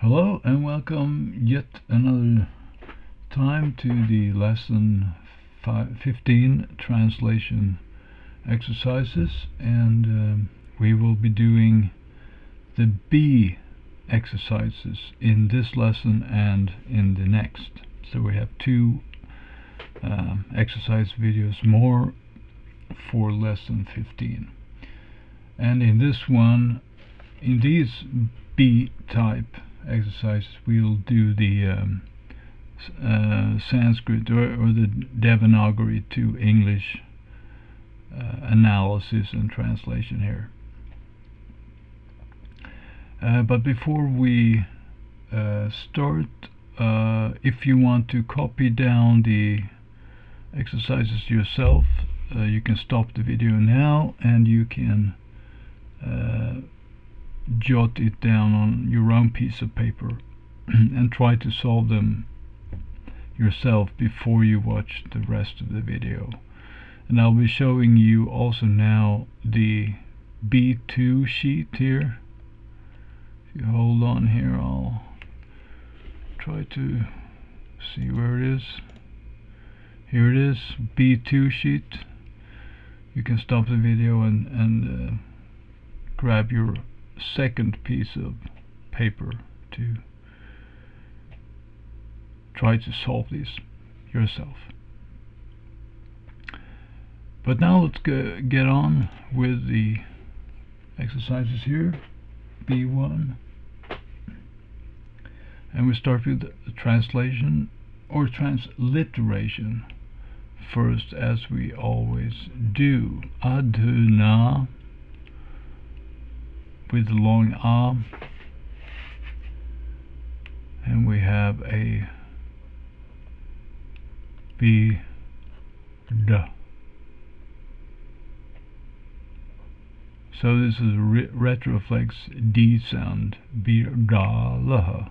Hello and welcome yet another time to the lesson 15 translation exercises, and we will be doing the B exercises in this lesson and in the next. So we have two exercise videos more for lesson 15, and in this one, in these B type exercises, we'll do the Sanskrit or the Devanagari to English analysis and translation here. But before we start, if you want to copy down the exercises yourself, you can stop the video now and you can jot it down on your own piece of paper and try to solve them yourself before you watch the rest of the video. And I'll be showing you also now the B2 sheet here. If you hold on here, I'll try to see where it is. Here it is, B2 sheet. You can stop the video and grab your second piece of paper to try to solve these yourself. But now let's get on with the exercises here, B1, and we start with the translation or transliteration first, as we always do. Aduna with the long A, and we have a B D. So this is a retroflex D sound, B da la.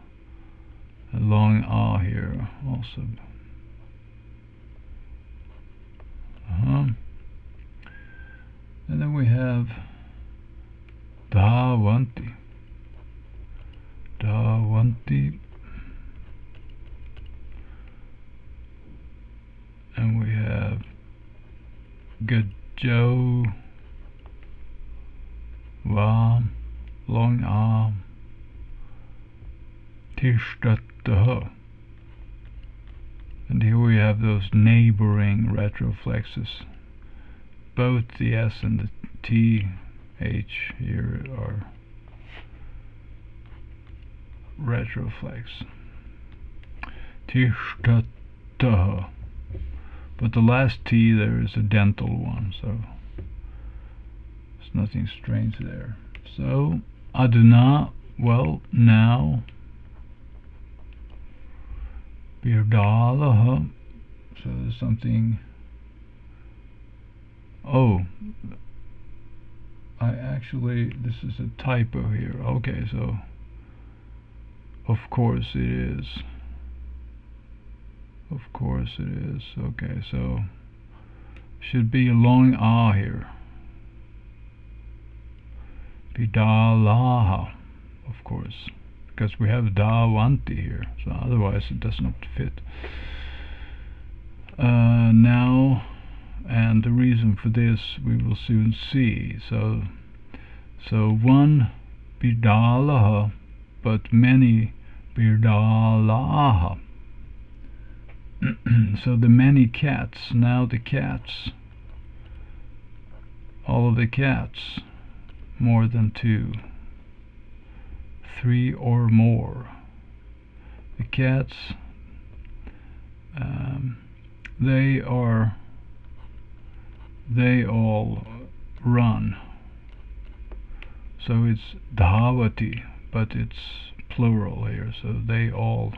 A long A here also. And then we have Davanti. And we have Gajo Va, long A, Tishtataha. And here we have those neighboring retroflexes. Both the S and the TH here are retroflex. Tishtataha. But the last T there is a dental one, so there's nothing strange there. So Aduna, well, now. Birdalaha, so there's something. Oh, this is a typo here. Okay, so of course it is. Okay, so should be a long A here. Bidalaha, of course, because we have Davanti here, so otherwise it does not fit. Now, and the reason for this we will soon see. So one Bidalaha, but many Birdalaha. So the many cats, now the cats, all of the cats, more than 2, 3 or more. The cats, they all run. So it's Dhavati, but it's plural here, so they all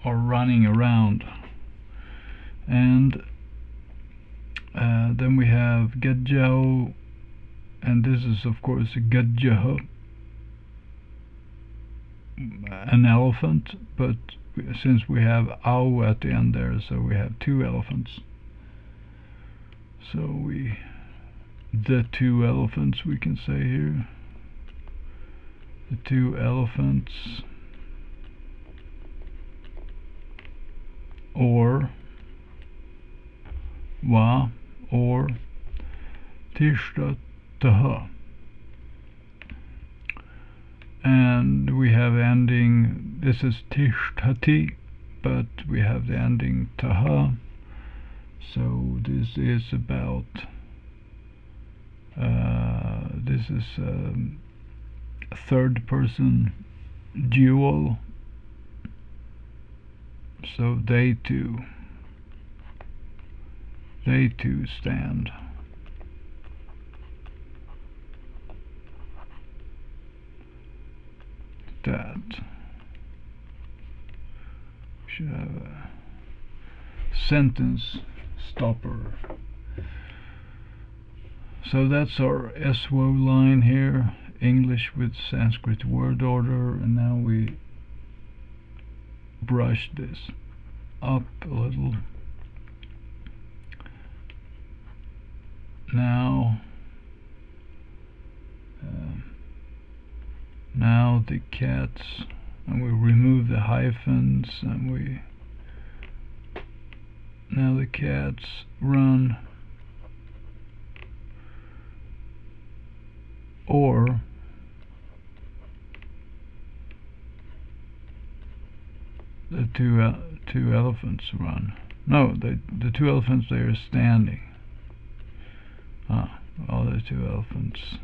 are running around. And then we have Gajao, and this is of course a Gajaha, an elephant, but since we have Au at the end there, so we have 2 elephants. So the 2 elephants we can say here. the two elephants, or wa, or tishtataha. And we have ending, this is tishtati, but we have the ending taha. So this is about, this is a third person dual. So they two stand. That should have a sentence stopper. So that's our eswo line here, English with Sanskrit word order, and now we brush this up a little. Now the cats, and we remove the hyphens, and now the cats run, or the two elephants run. No, the two elephants, they are standing. All the two elephants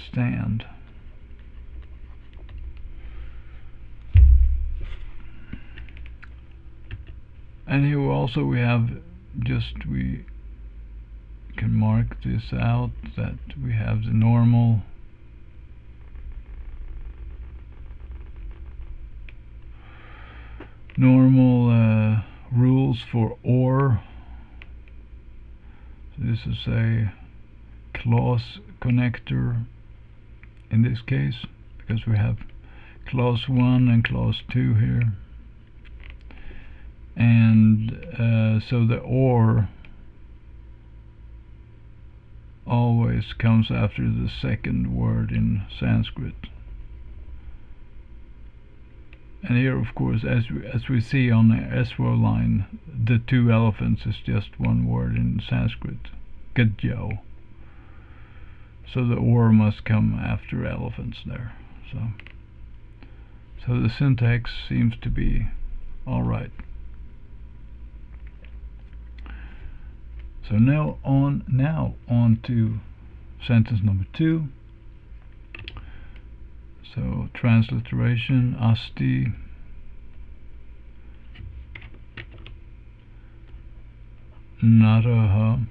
stand. And here also we have we can mark this out, that we have the normal rules for or. So this is a clause connector in this case, because we have clause 1 and clause 2 here, and so the or always comes after the second word in Sanskrit. And here, of course, as we see on the eswo line, the two elephants is just one word in Sanskrit, gajyo. So the or must come after elephants there. So the syntax seems to be all right. So now on to sentence number 2. So transliteration, asti, naraha,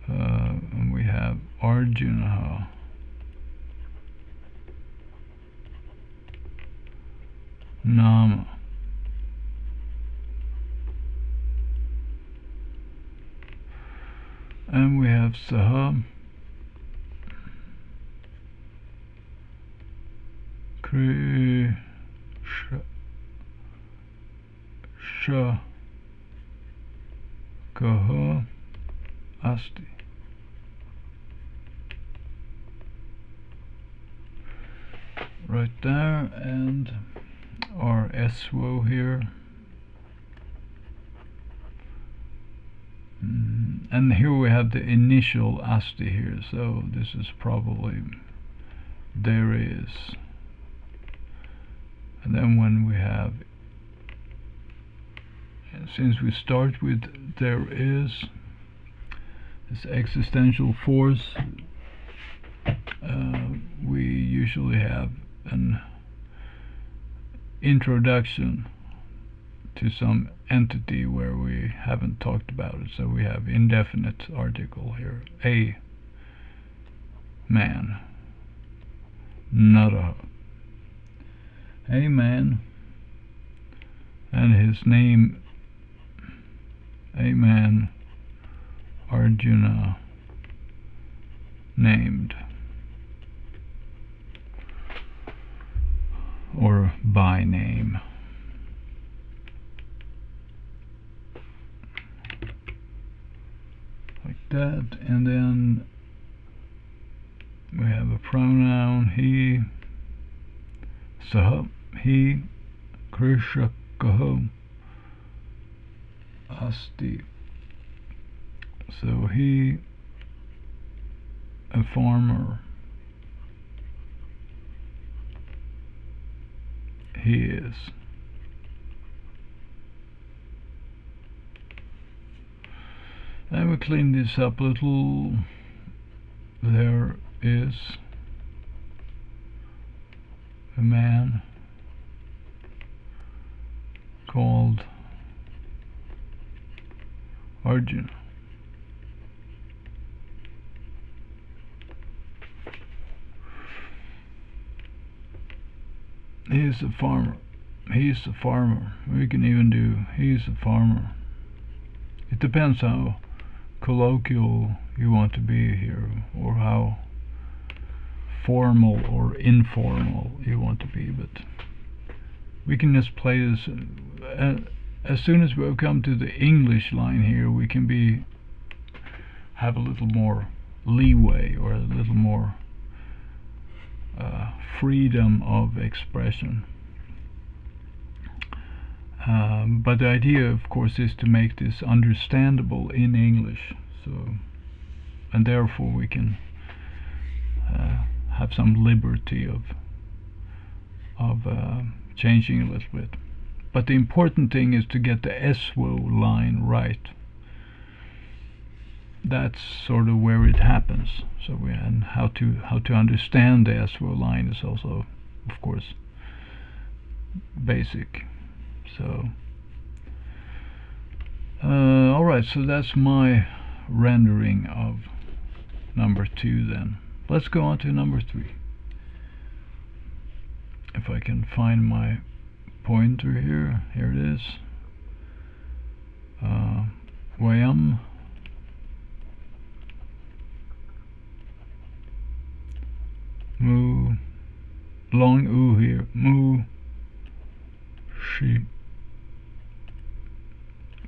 and we have Arjunaha, nama, and we have saha, krishna, kaha, asti. Right there, and our eswo here, and here we have the initial asti here, so this is probably there is. And then when we have, since we start with there is, this existential force, we usually have an introduction to some entity where we haven't talked about it. So we have indefinite article here, a man, nara, a man, and his name, a man, Arjuna, named, or by name. Like that, and then We have a pronoun he, sah, he, krishakaho, asti. So he, a farmer. He is. And we clean this up a little. There is a man called Arjuna. He is a farmer. He is a farmer. We can even do he is a farmer. It depends how colloquial you want to be here, or how formal or informal you want to be, but we can just play this. As soon as we come to the English line here, we can have a little more leeway, or a little more freedom of expression. But the idea, of course, is to make this understandable in English. So, and therefore we can have some liberty of changing a little bit. But the important thing is to get the eswo line right. That's sort of where it happens. So and how to understand the eswo line is also, of course, basic. So alright, so that's my rendering of number 2 then. Let's go on to number 3. If I can find my pointer here. Here it is. Vayam mu, long u here, mu shi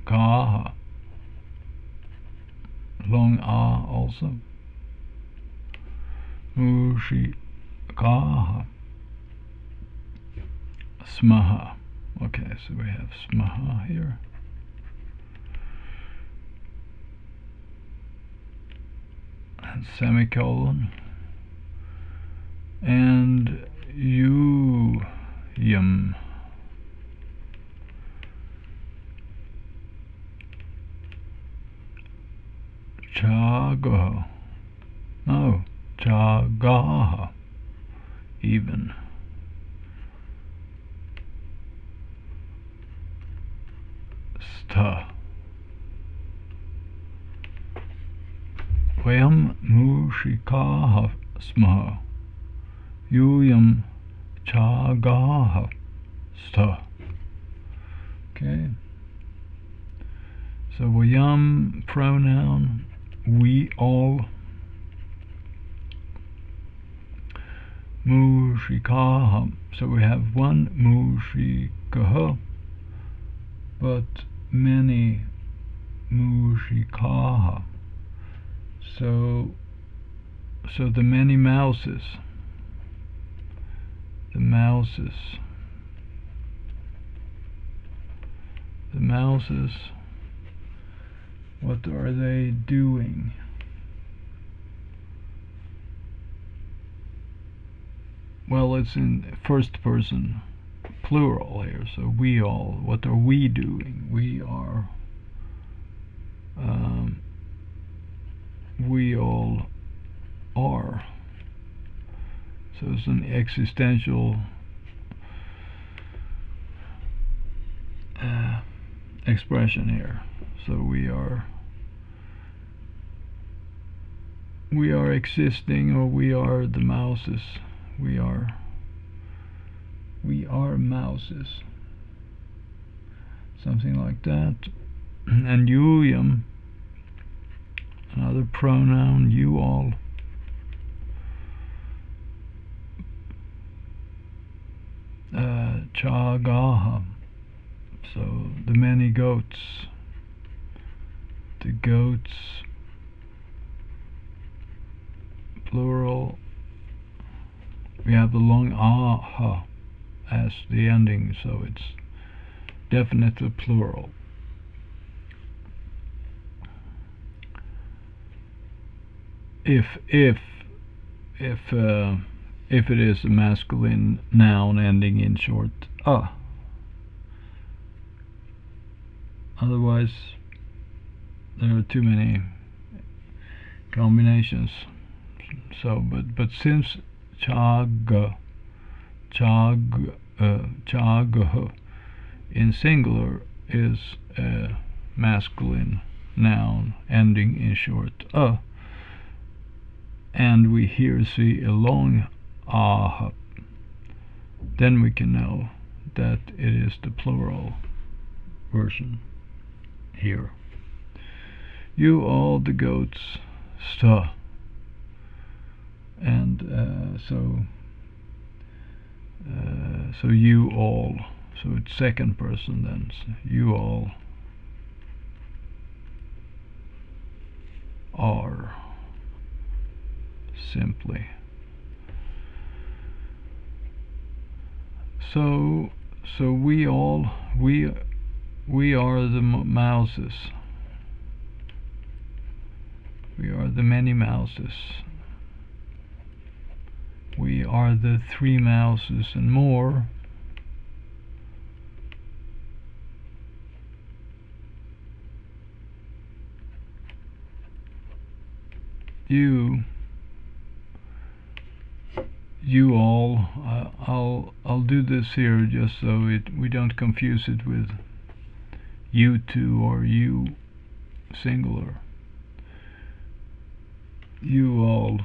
kaha, long a also, mu shi kaha, smaha. Okay, so we have smaha here. And semicolon. And yum. Chagaha. No, chagaha. Even. Sta. Vayam mushikaha smaha. Yuyam chagaha sta. Okay. So vayam pronoun, we all. Mushikaha. So we have one mushikaha, but many mushikaha. So the many mouses. The mouses. The mouses. What are they doing? Well, it's in first person plural here, so we all. What are we doing? We are. We all are. So it's an existential expression here. So we are existing, or we are the mouses. We are mouses. Something like that. And yuyam, another pronoun, you all. Chagaha. So the many goats. The goats, plural, we have the long aha as the ending, so it's definitely plural. If it is a masculine noun ending in short a. Otherwise, there are too many combinations. So, but since chag in singular is a masculine noun ending in short a, and we here see a long ah, then we can know that it is the plural version here. You all the goats sta, and so you all, so it's second person then, so you all are, simply. So we are the mouses. We are the many mouses. We are the 3 mouses and more. You all, I'll do this here just so we don't confuse it with you two or you singular. You all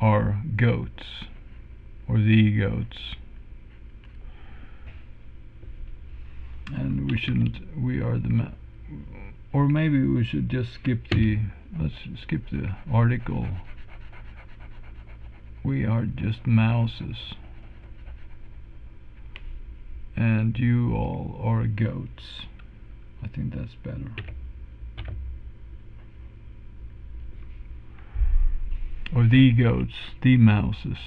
are goats, or the goats, and we are the or maybe we should just let's skip the article. We are just mouses, and you all are goats. I think that's better. Or the goats, the mouses.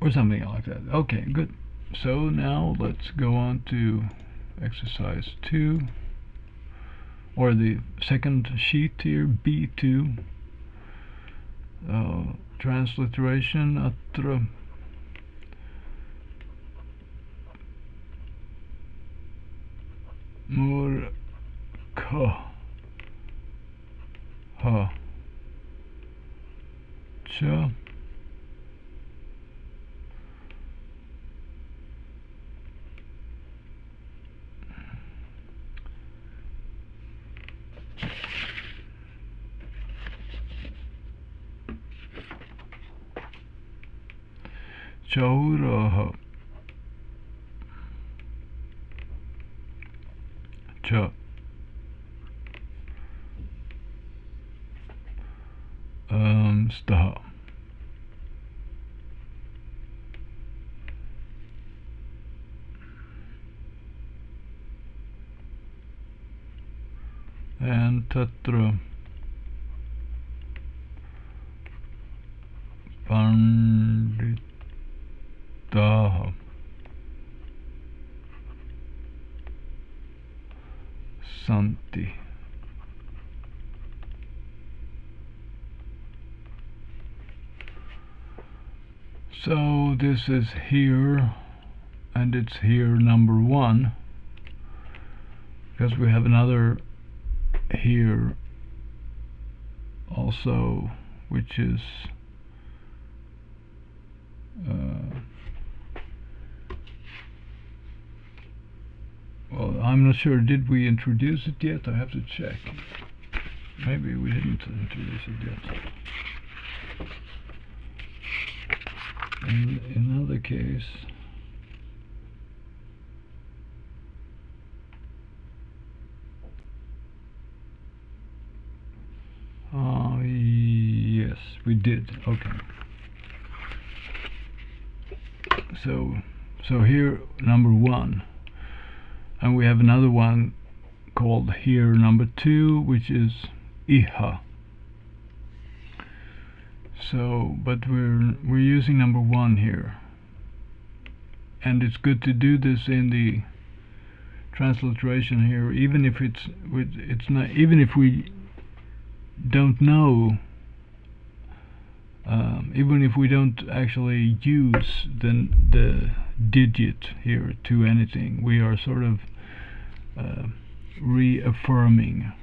Or something like that. Okay, good. So now let's go on to exercise 2, or the second sheet here, B2. Transliteration atra murkha ha cha chauraha cha staha and tatra panditaha santi. So this is here, and it's here number 1, because we have another here also, which is well, I'm not sure, did we introduce it yet? I have to check. Maybe we didn't introduce it yet. In another case, yes, we did. Okay. So here, number 1, And we have another one called here number 2, which is iha. So, but we're using number 1 here, and it's good to do this in the transliteration here, even if it's not, even if we don't know, even if we don't actually use the digit here to anything, we are sort of reaffirming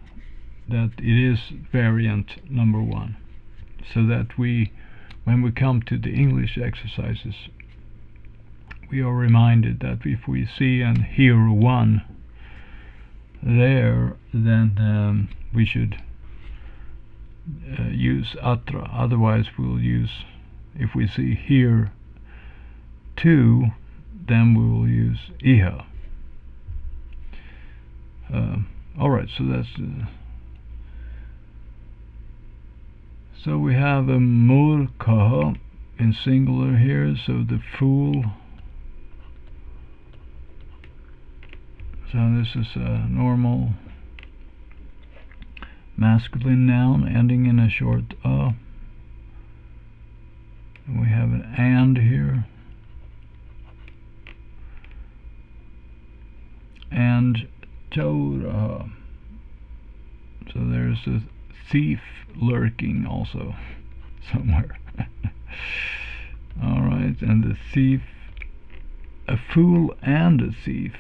that it is variant number 1, so that when we come to the English exercises, we are reminded that if we see and hear 1 there, then we should use atra. Otherwise we'll use, if we see here 2, then we will use iha. Alright, so that's so we have a murkaha in singular here, so the fool. So this is a normal masculine noun ending in a short a. And we have an and here. And Torah. So there's a thief lurking also somewhere. Alright, and the thief, a fool and a thief.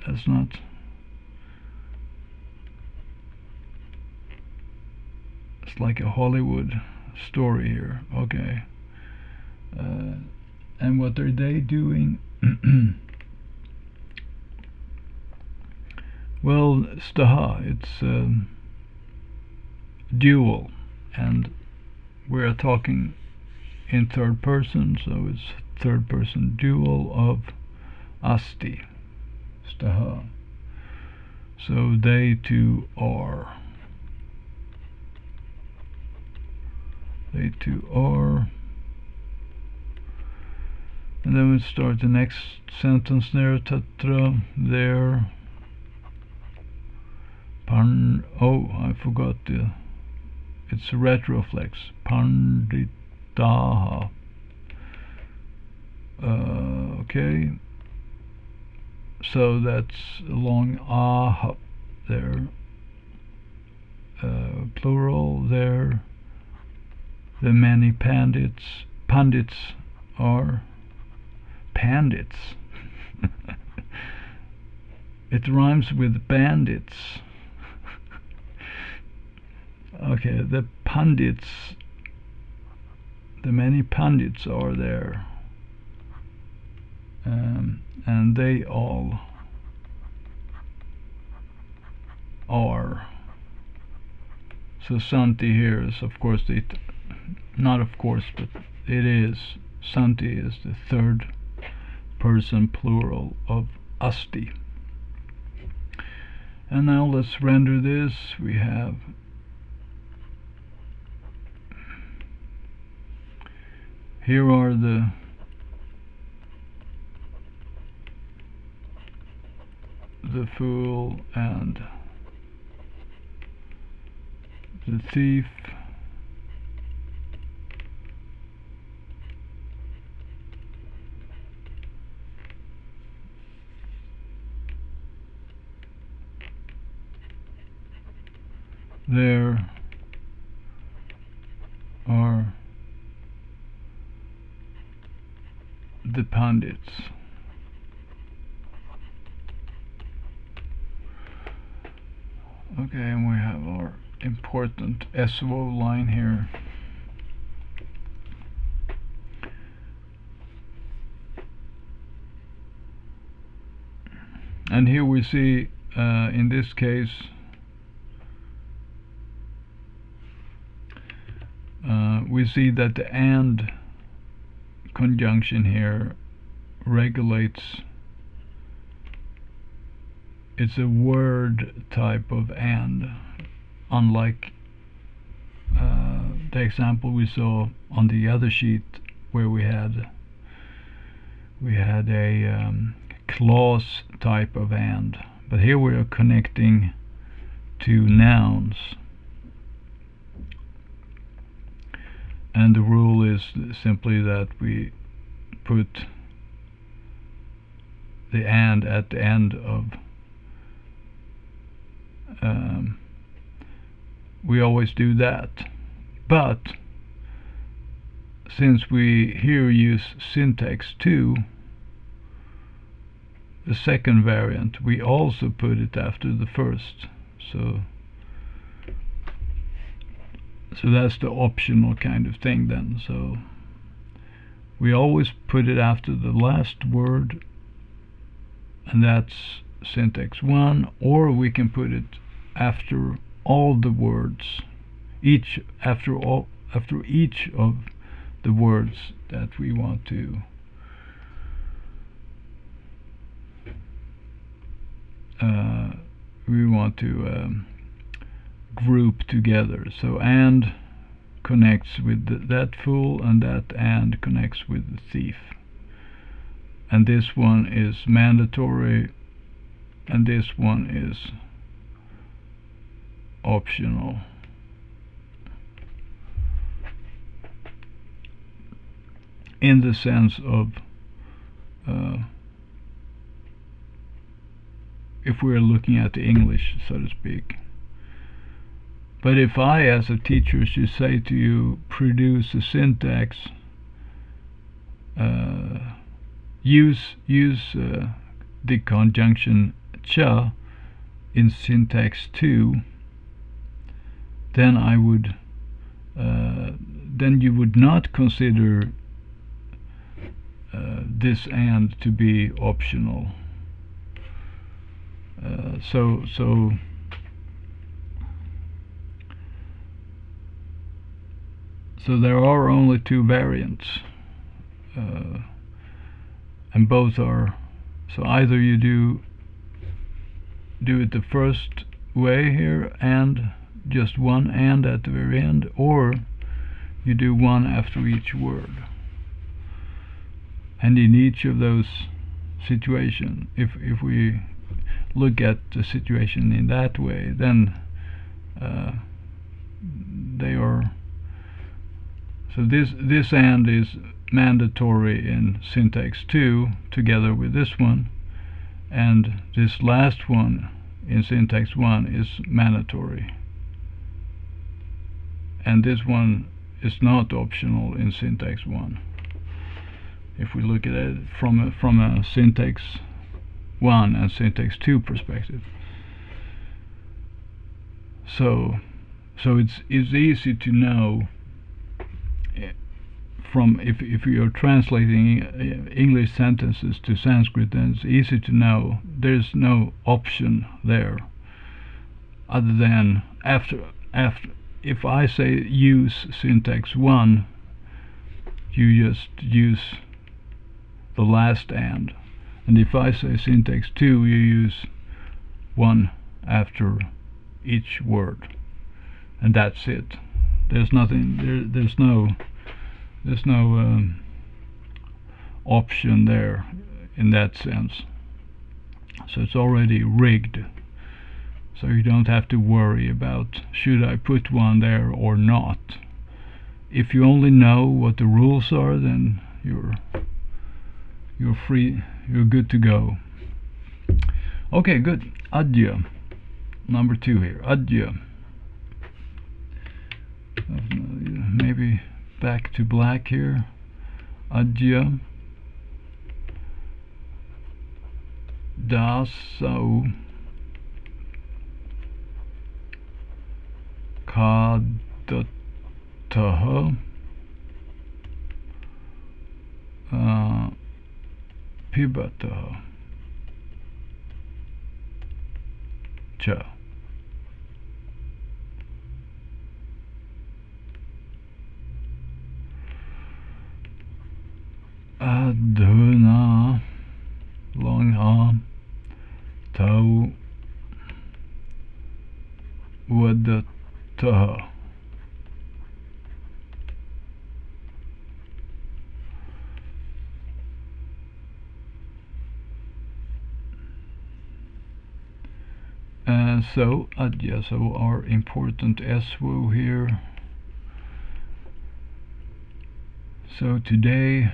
That's not, it's like a Hollywood story here. Okay. And what are they doing? Well, staha, it's dual, and we're talking in third person, so it's third person dual of asti, staha. So they two are. They two are. And then we start the next sentence there, tatra, there. Oh, I forgot it's a retroflex. Panditaha. Okay. So that's long aha there. Plural there. The many pandits are pandits. It rhymes with bandits. Okay, the pundits, the many pundits are there, and they all are. So Santi here is, of course, not of course, but it is, Santi is the third person plural of asti. And now let's render this. We have here are the fool and the thief. There are the pandits. Okay, and we have our important eswo line here. And here we see, in this case, we see that the and conjunction here regulates, it's a word type of and, unlike the example we saw on the other sheet where we had a clause type of and, but here we are connecting to nouns, and the rule is simply that we put the and at the end of we always do that. But since we here use syntax 2, the second variant, we also put it after the first. So that's the optional kind of thing then. So we always put it after the last word, and that's syntax 1, or we can put it after all the words, after each of the words that we want to group together. So and connects with that fool, and that and connects with the thief, and this one is mandatory, and this one is optional. In the sense of if we're looking at the English, so to speak. But if I, as a teacher, should say to you, produce a syntax, use the conjunction cha in syntax 2, then I would then you would not consider this and to be optional. So there are only two variants, and both are, so either you do it the first way here, and just one and at the very end, or you do one after each word. And in each of those situations, if we look at the situation in that way, then they are, so this and is mandatory in syntax 2 together with this one, and this last one in syntax 1 is mandatory, and this one is not optional in syntax 1. If we look at it from a syntax 1 and syntax 2 perspective. So it's easy to know from if you're translating English sentences to Sanskrit, then it's easy to know there's no option there other than after if I say use syntax 1, you just use the last and if I say syntax 2, you use one after each word, and that's it. There's nothing there's no option there in that sense. So it's already rigged, so you don't have to worry about should I put one there or not. If you only know what the rules are, then you're free, you're good to go. Okay, good. Adieu. Number 2 here. Adieu. Maybe back to black here. Adieu. Da so ka da ta pibata cha. Adhuna, long arm, tau wadataha. So our important eswo here. So today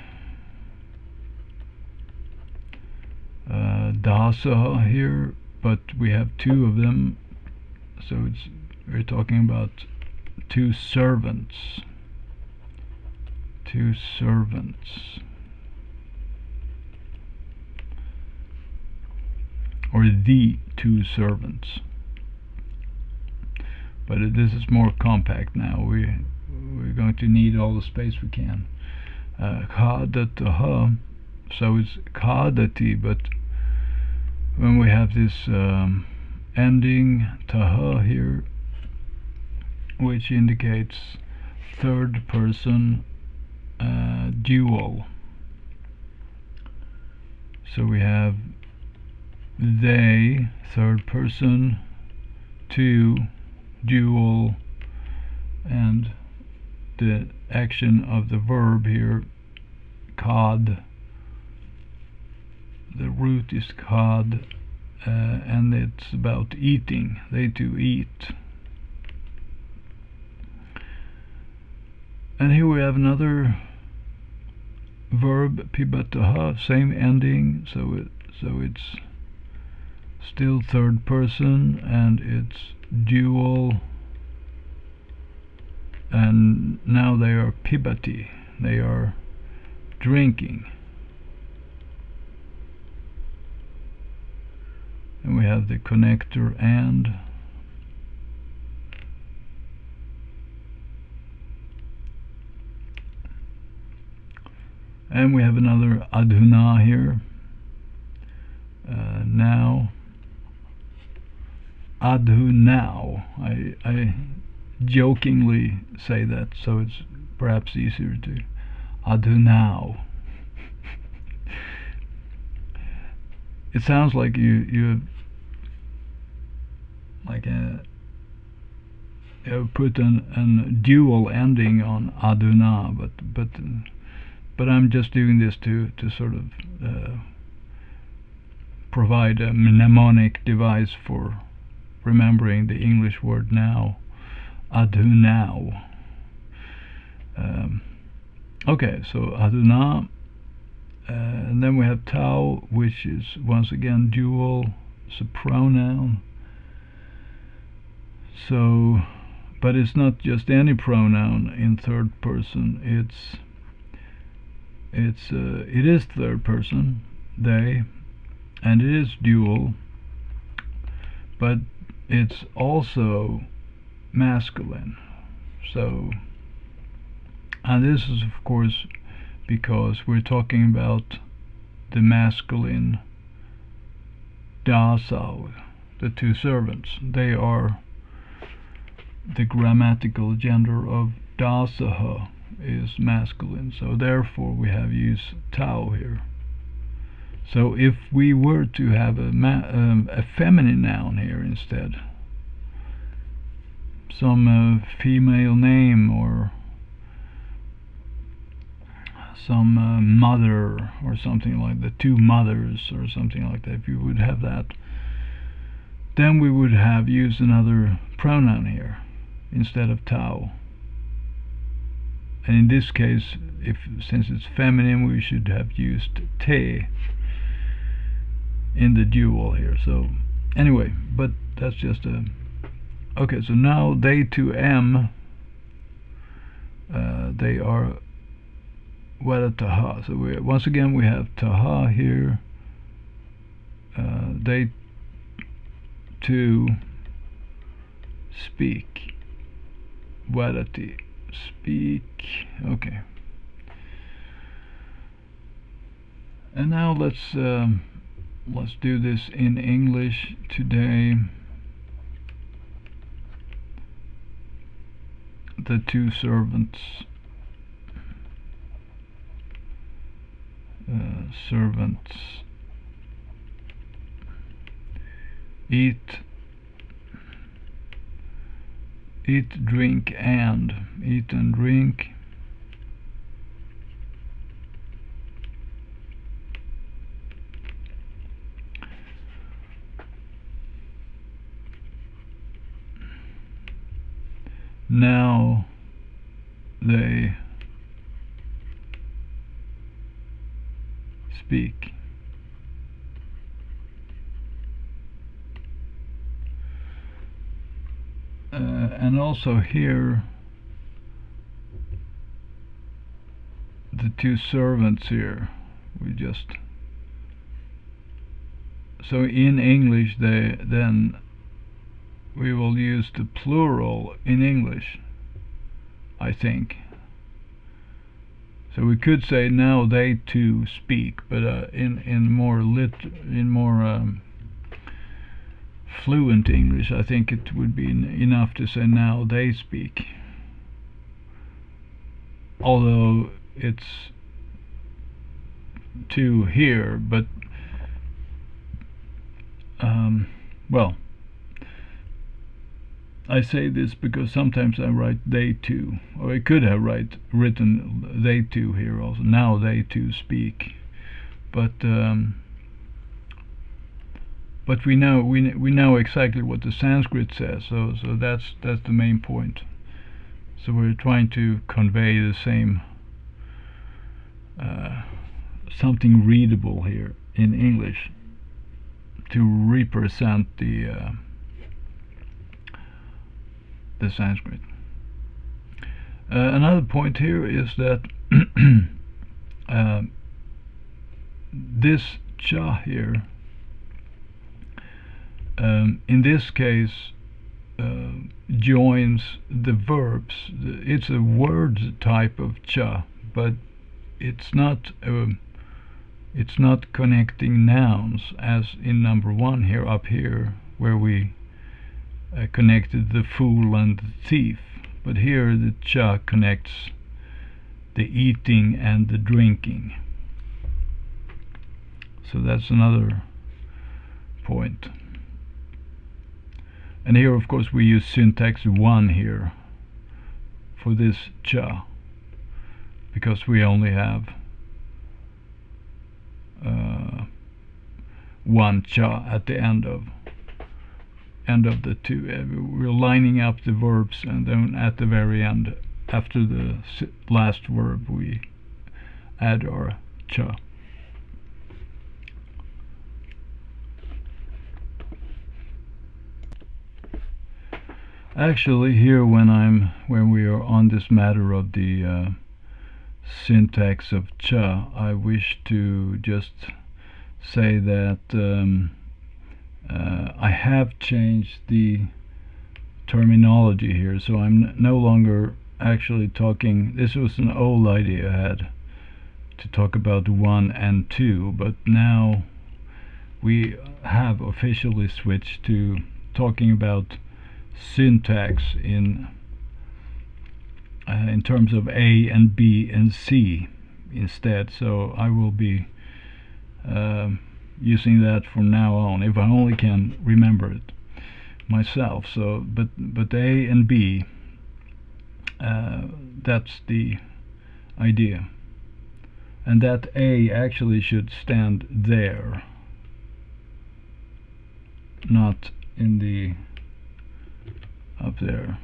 dasa here, but we have two of them, so we're talking about two servants. Two servants, or the two servants. But this is more compact now. We're going to need all the space we can. Khadataha, so it's khadati, but when we have this ending taha here, which indicates third person dual. So we have they, third person, two, dual, and the action of the verb here, khad. The root is khad, and it's about eating. They two eat. And here we have another verb, pibataha, same ending, so it's still third person, and it's dual, and now they are pibati, they are drinking. And we have the connector and we have another adhuna here. Now, adhunau. I jokingly say that, so it's perhaps easier to adhunau. It sounds like you like put an dual ending on adhuna, but I'm just doing this to sort of provide a mnemonic device for remembering the English word now, adhunau. Okay, so adhuna, and then we have tau, which is once again dual, it's a pronoun. So, but it's not just any pronoun in third person. It is third person, they, and it is dual, but it's also masculine. So, and this is of course because we're talking about the masculine dasau, the two servants. They are the grammatical gender of dasaha is masculine, so therefore we have used tau here. So if we were to have a feminine noun here instead, some female name or some mother or something like the two mothers or something like that, if you would have that, then we would have used another pronoun here instead of tau. And in this case, since it's feminine, we should have used te in the dual here. So anyway, but that's just a okay. So now they to m, they are wada taha. So once again we have taha here. They to speak, wadati, speak. Okay. And now let's do this in English today. The two servants. Servants eat, drink, and eat and drink. now they speak. And also here, the two servants here, so in English then we will use the plural in English, I think. So we could say now they two speak, but in more fluent English, I think it would be enough to say now they speak. Although it's two here, but well, I say this because sometimes I write they two, or I could have written they two here also. Now they two speak, but we know exactly what the Sanskrit says. So that's the main point. So we're trying to convey the same something readable here in English to represent the Sanskrit. Another point here is that this cha here, in this case, joins the verbs. It's a word type of cha, but it's not connecting nouns as in number one here, up here, where we connected the fool and the thief. But here the cha connects the eating and the drinking. So that's another point. And here, of course, we use syntax 1 here for this cha, because we only have one cha at the end of the two. We're lining up the verbs, and then at the very end, after the last verb, we add our cha. Actually, here when we are on this matter of the syntax of cha, I wish to just say that I have changed the terminology here, so I'm no longer actually talking. This was an old idea I had, to talk about 1 and 2, but now we have officially switched to talking about syntax in terms of A and B and C instead. So I will be using that from now on, if I only can remember it myself. So but A and B, that's the idea, and that A actually should stand there, not in the up there.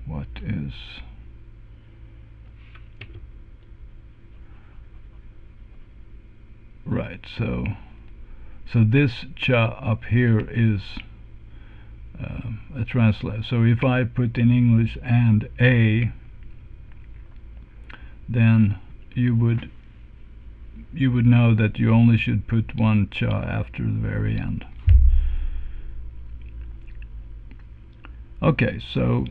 What is right? So this cha up here is a translate. So if I put in English and A, then you would know that you only should put one cha after the very end. Okay, so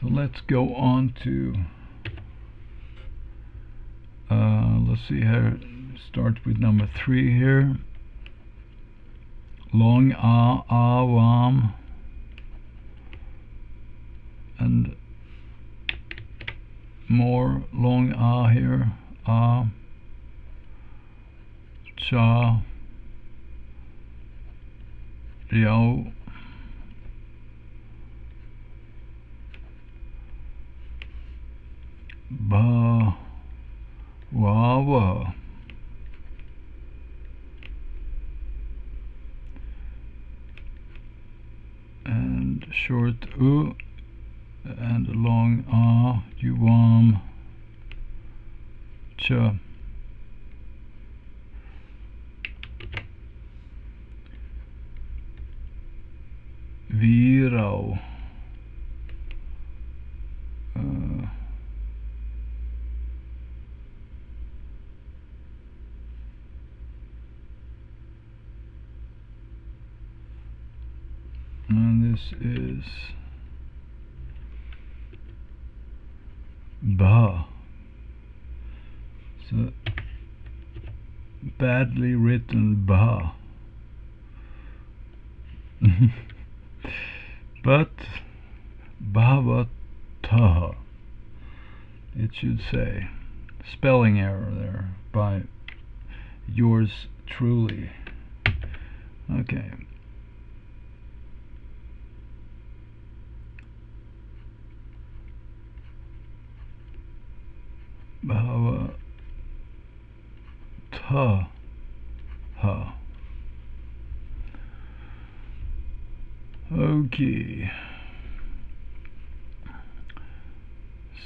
let's go on to let's see here. Start with number 3 here. Long wam, and more long here. Cha, liao, ba, wa, short U and a long A, yuam, cha. Virau. And this is Ba. So badly written Ba. But Bhavata, it should say. Spelling error there by yours truly. Okay. Bhavata ha. Okay.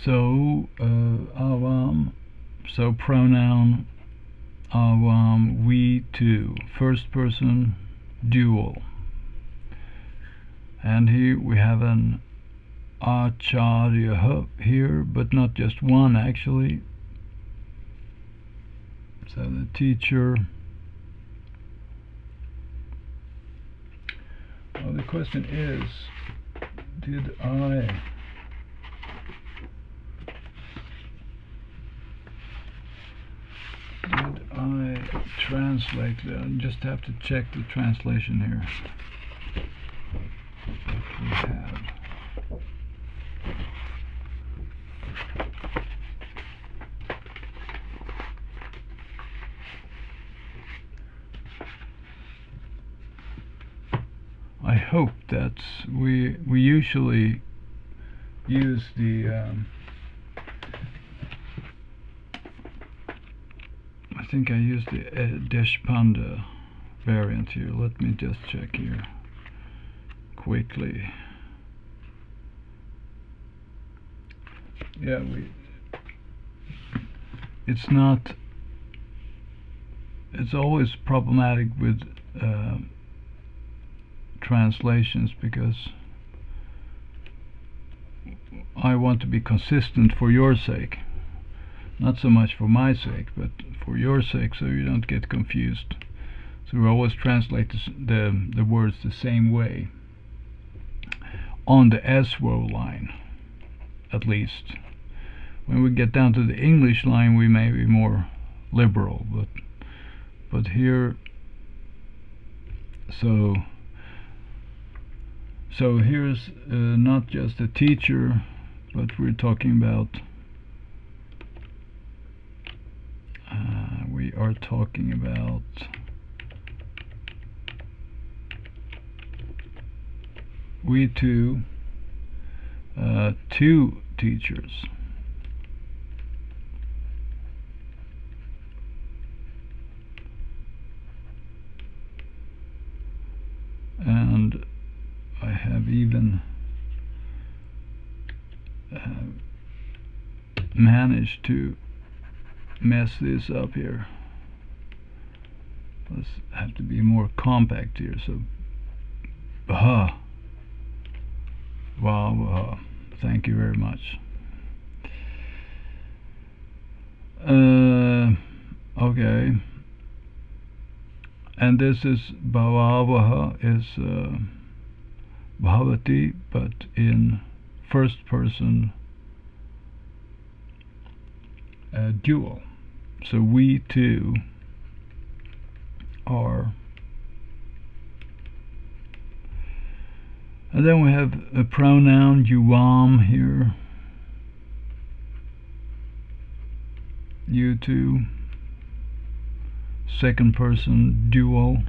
So avam, so pronoun avam, we two, first person dual. And here we have an acharya here, but not just one actually. So the teacher. Well, the question is, did I translate that? I just have to check the translation here. If we have. I hope that we usually use the I think I used the Deshpande variant here. Let me just check here quickly. Yeah, it's always problematic with translations, because I want to be consistent for your sake, not so much for my sake, but for your sake, so you don't get confused. So we always translate the words the same way on the eswo line, at least. When we get down to the English line, we may be more liberal, but here, so here's not just a teacher, but we're talking about we two teachers. And I have even managed to mess this up here. Let's have to be more compact here. So wow, thank you very much. Okay, and this is bhavavaha is bhavati, but in first person dual. So we two are. And then we have a pronoun yuam here. You two, second person dual.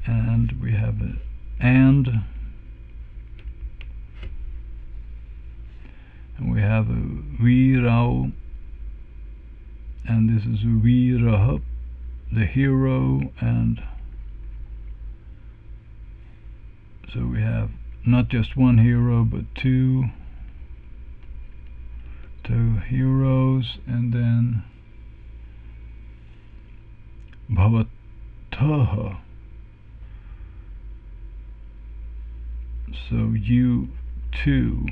And we have a and we have a virau, and this is viraha, the hero, and So we have not just one hero, but two heroes, and then Bhavataha. So you two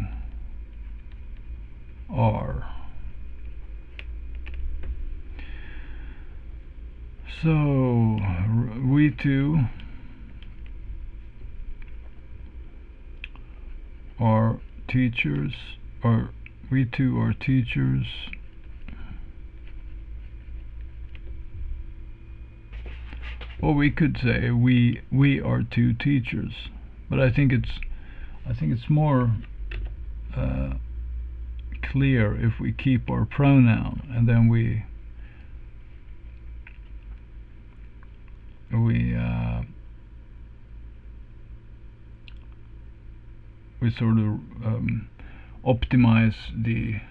are. So we two are teachers, or we two are teachers. Or we could say we are two teachers, but I think it's more clear if we keep our pronoun, and then we sort of optimize the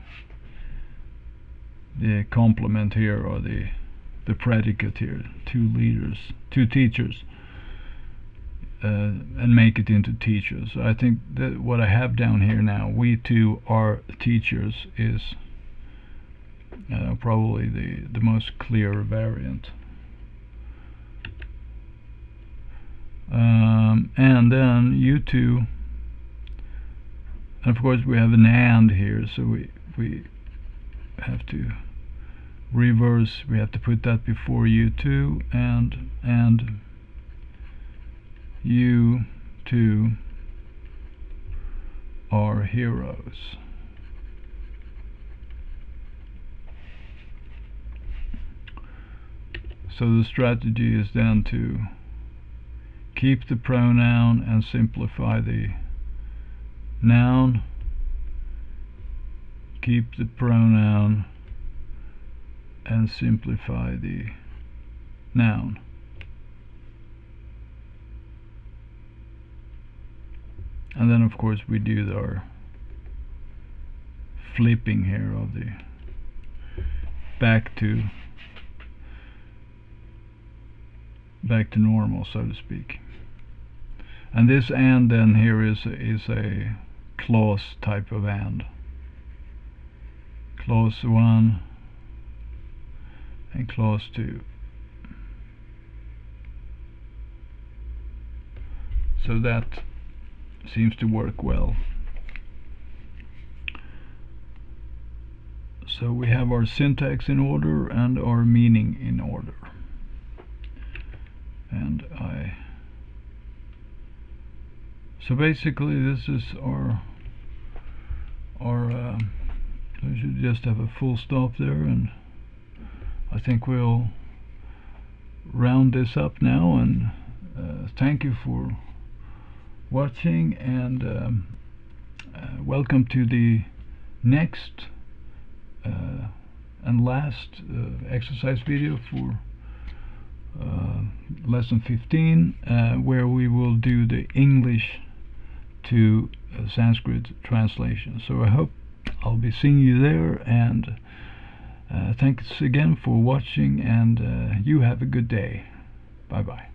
complement here, or the predicate here, two teachers, and make it into teachers. So I think that what I have down here now, we two are teachers, is probably the most clear variant. And then you two, and of course we have an and here, so we have to reverse, we have to put that before you two, and you two are heroes. So the strategy is then to keep the pronoun and simplify the noun, keep the pronoun and simplify the noun. And then of course we do our flipping here of the back to normal, so to speak. And this and then here is a clause type of and. Clause 1 and clause 2. So that seems to work well. So we have our syntax in order and our meaning in order. And so basically this is our we should just have a full stop there, and I think we'll round this up now, and thank you for watching, and welcome to the next and last exercise video for lesson 15, where we will do the English to Sanskrit translation. So I hope I'll be seeing you there, and thanks again for watching, and you have a good day. Bye bye.